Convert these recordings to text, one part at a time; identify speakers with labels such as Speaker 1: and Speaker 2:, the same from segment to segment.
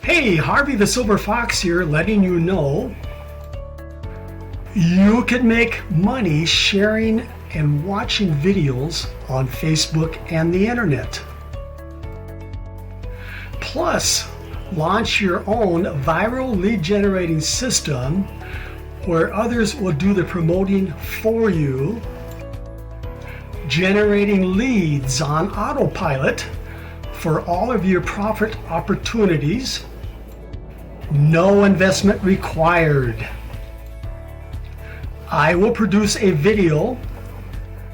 Speaker 1: Hey, Harvey the Silver Fox here, letting you know you can make money sharing and watching videos on Facebook and the internet. Plus, launch your own viral lead generating system where others will do the promoting for you, generating leads on autopilot for all of your profit opportunities. No investment required. I will produce a video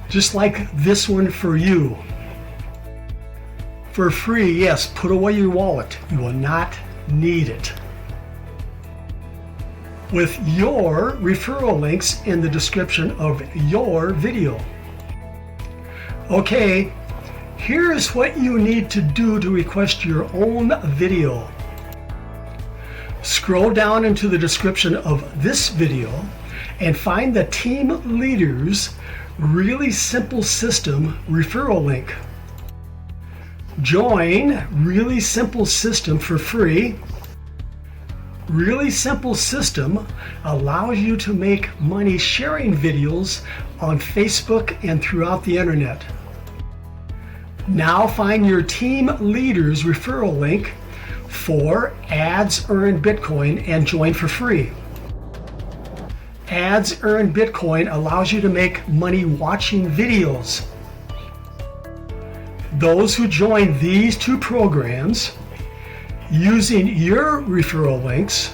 Speaker 1: just like this one for you. For free, yes, put away your wallet. You will not need it. With your referral links in the description of your video. Okay, here's what you need to do to request your own video. Scroll down into the description of this video and find the Team Leaders Really Simple System referral link. Join Really Simple System for free. Really Simple System allows you to make money sharing videos on Facebook and throughout the internet. Now find your Team Leaders referral link for Ads Earn Bitcoin and join for free. Ads Earn Bitcoin allows you to make money watching videos. Those who join these two programs using your referral links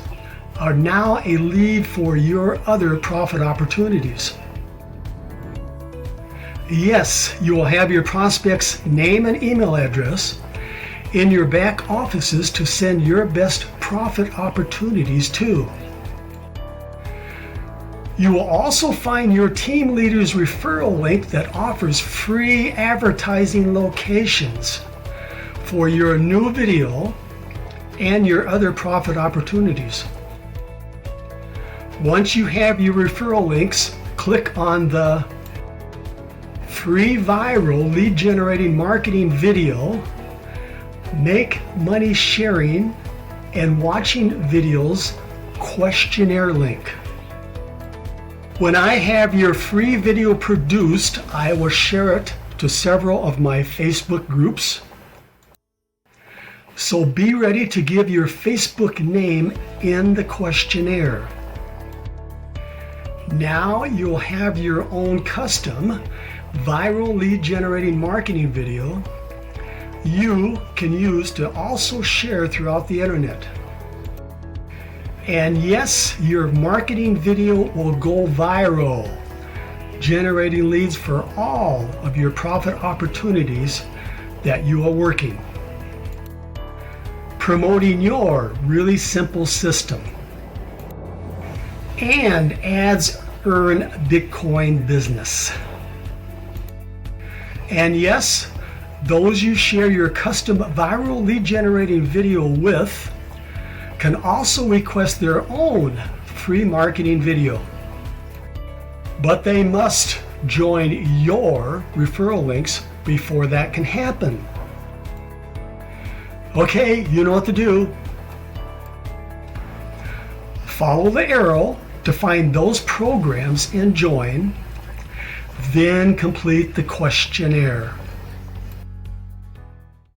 Speaker 1: are now a lead for your other profit opportunities. Yes, you will have your prospect's name and email address in your back offices to send your best profit opportunities to. You will also find your Team Leaders referral link that offers free advertising locations for your new video and your other profit opportunities. Once you have your referral links, click on the free viral lead generating marketing video, make money sharing and watching videos questionnaire link. When I have your free video produced, I will share it to several of my Facebook groups. So be ready to give your Facebook name in the questionnaire. Now you'll have your own custom viral lead generating marketing video you can use to also share throughout the internet. And yes, your marketing video will go viral, generating leads for all of your profit opportunities that you are working. Promoting your really simple system and Ads Earn Bitcoin business. And yes, those you share your custom viral lead generating video with can also request their own free marketing video. But they must join your referral links before that can happen. Okay, you know what to do. Follow the arrow to find those programs and join, then complete the questionnaire.